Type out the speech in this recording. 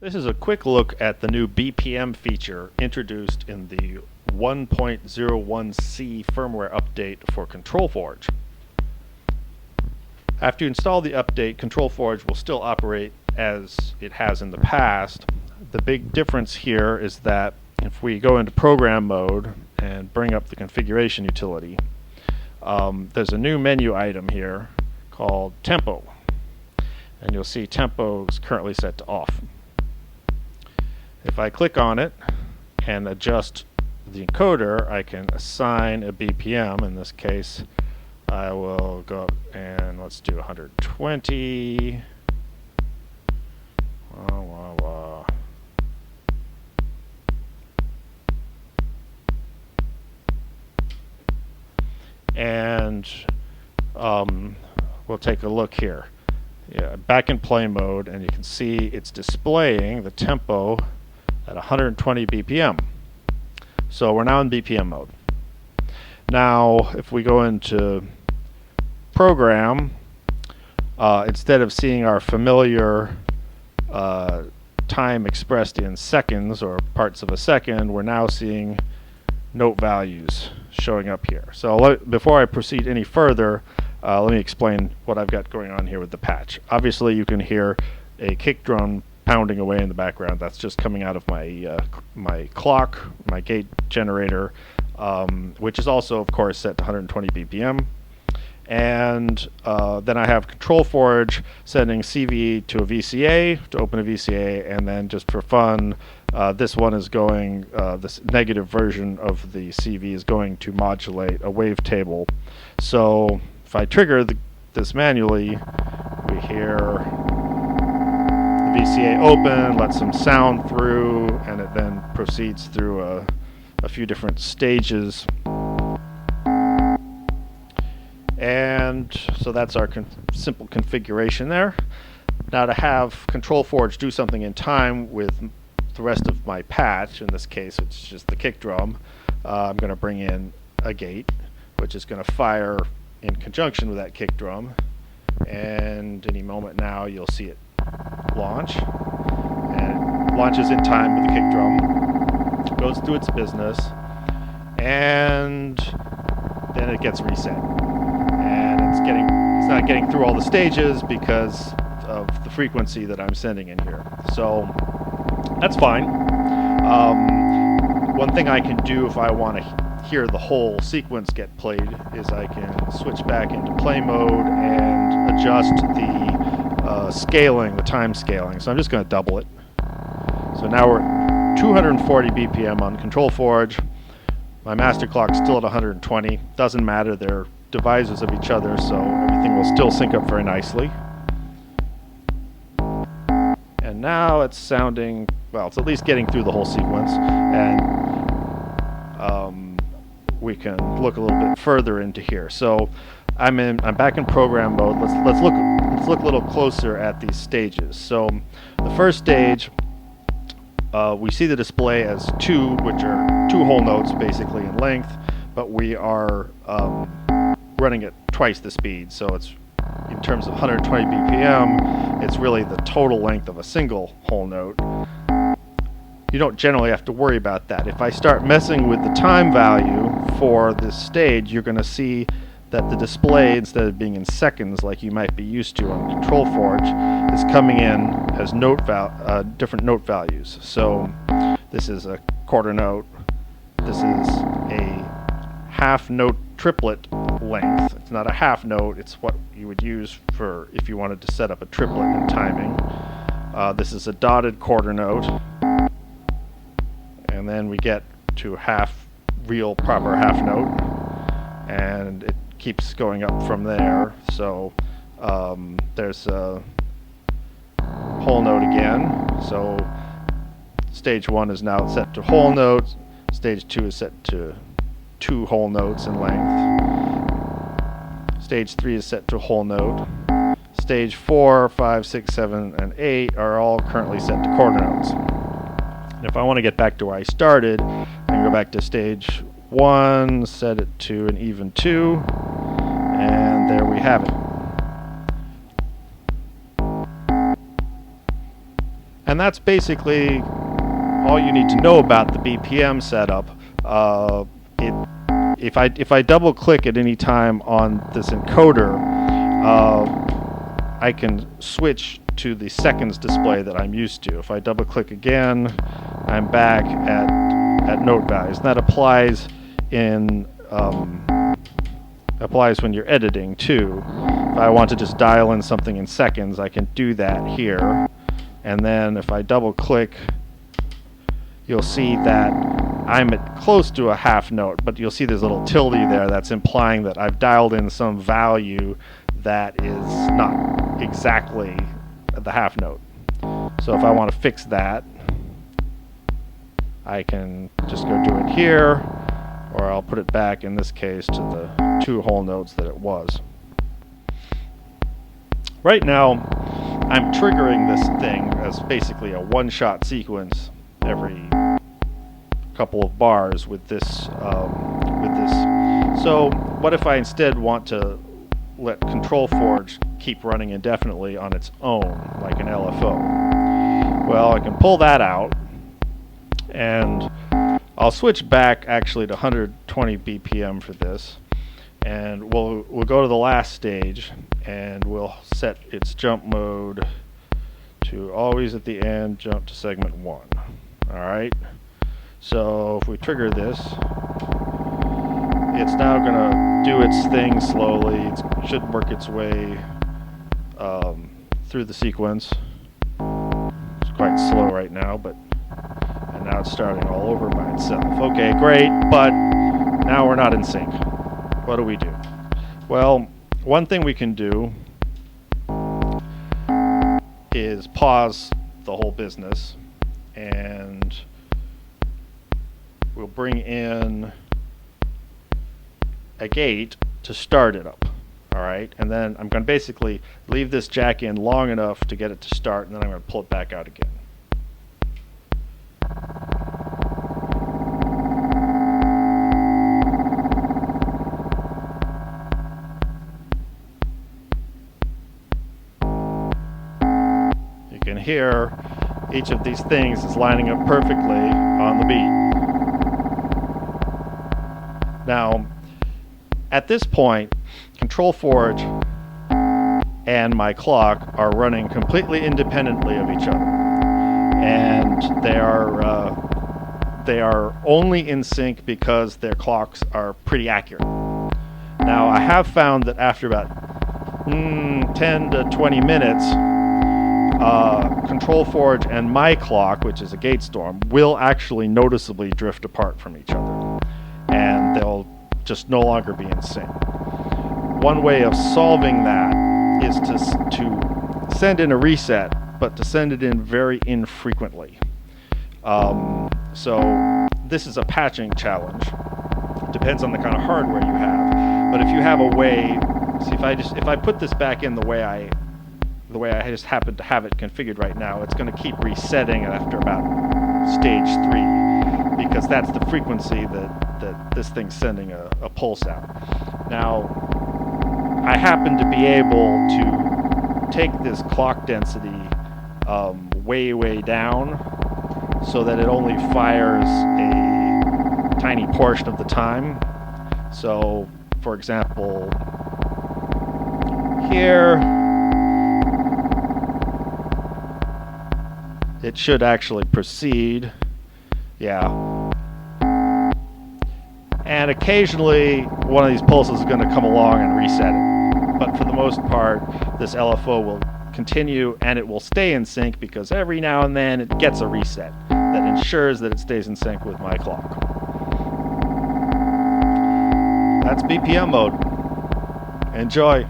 This is a quick look at the new BPM feature introduced in the 1.01c firmware update for Forge. After you install the update, Forge will still operate as it has in the past. The big difference here is that if we go into program mode and bring up the configuration utility, there's a new menu item here called tempo, and you'll see tempo is currently set to off. If I click on it and adjust the encoder, I can assign a BPM. In this case, I will go up and let's do 120. And we'll take a look here. Back in play mode, and you can see it's displaying the tempo at 120 BPM. So we're now in BPM mode. Now, if we go into program, instead of seeing our familiar time expressed in seconds or parts of a second, we're now seeing note values showing up here. So before I proceed any further, let me explain what I've got going on here with the patch. Obviously, you can hear a kick drum pounding away in the background. That's just coming out of my my clock, my gate generator, which is also, of course, set to 120 BPM. And then I have Forge sending CV to a VCA to open a VCA, and then just for fun, this one is going, this negative version of the CV is going to modulate a wavetable. So if I trigger this manually, we hear the VCA open, let some sound through, and it then proceeds through a few different stages. And so that's our simple configuration there. Now, to have Forge do something in time with the rest of my patch, in this case it's just the kick drum, I'm going to bring in a gate, which is going to fire in conjunction with that kick drum, and any moment now you'll see it launch, and it launches in time with the kick drum, goes through its business, and then it gets reset. And it's not getting through all the stages because of the frequency that I'm sending in here. So that's fine. One thing I can do if I want to hear the whole sequence get played is I can switch back into play mode and adjust the scaling, the time scaling. So I'm just going to double it. So now we're at 240 BPM on Forge. My master clock's still at 120. Doesn't matter, they're divisors of each other, so everything will still sync up very nicely. And now it's sounding, well, it's at least getting through the whole sequence, and we can look a little bit further into here. So I'm back in program mode. Let's look a little closer at these stages. So the first stage, we see the display as two, which are two whole notes basically in length, but we are running at twice the speed, so it's, in terms of 120 BPM, it's really the total length of a single whole note. You don't generally have to worry about that. If I start messing with the time value for this stage, you're going to see that the display, instead of being in seconds like you might be used to on Forge, is coming in as different note values. So this is a quarter note, this is a half note triplet length. It's not a half note, it's what you would use for if you wanted to set up a triplet in timing. This is a dotted quarter note, and then we get to real proper half note, and it keeps going up from there. So there's a whole note again. So stage 1 is now set to whole note, stage 2 is set to 2 whole notes in length. Stage 3 is set to whole note. Stage 4, 5, 6, 7, and 8 are all currently set to quarter notes. And if I want to get back to where I started, I can go back to stage 1, set it to an even 2, and there we have it. And that's basically all you need to know about the BPM setup. If I double click at any time on this encoder, I can switch to the seconds display that I'm used to. If I double click again, I'm back at note values. And that applies when you're editing too. If I want to just dial in something in seconds, I can do that here. And then if I double click, you'll see that I'm at close to a half note, but you'll see there's a little tilde there that's implying that I've dialed in some value that is not exactly the half note. So if I want to fix that, I can just go do it here, or I'll put it back in this case to the 2 whole notes that it was. Right now, I'm triggering this thing as basically a one-shot sequence every couple of bars with this. So what if I instead want to let Control Forge keep running indefinitely on its own, like an LFO? Well, I can pull that out, and I'll switch back actually to 120 BPM for this, and we'll go to the last stage, and we'll set its jump mode to always at the end jump to segment 1. Alright, so if we trigger this, it's now going to do its thing slowly. It should work its way through the sequence. It's quite slow right now, and now it's starting all over by itself. Okay, great, but now we're not in sync. What do we do? Well, one thing we can do is pause the whole business, and we'll bring in a gate to start it up. Alright, and then I'm going to basically leave this jack in long enough to get it to start, and then I'm going to pull it back out again. You can hear each of these things is lining up perfectly on the beat. Now, at this point, Control Forge and my clock are running completely independently of each other, and they are only in sync because their clocks are pretty accurate. Now, I have found that after about 10 to 20 minutes, Control Forge and my clock, which is a gate storm, will actually noticeably drift apart from each other, and they'll just no longer be in sync. One way of solving that is to send in a reset, but to send it in very infrequently. So this is a patching challenge. It depends on the kind of hardware you have. But if you have a way, see, if I put this back in the way I just happen to have it configured right now, it's going to keep resetting after about stage 3, because that's the frequency that this thing's sending a pulse out. Now, I happen to be able to take this clock density way down so that it only fires a tiny portion of the time. So, for example, here, it should actually proceed. Yeah. And occasionally, one of these pulses is going to come along and reset it. But for the most part, this LFO will continue, and it will stay in sync because every now and then it gets a reset that ensures that it stays in sync with my clock. That's BPM mode. Enjoy.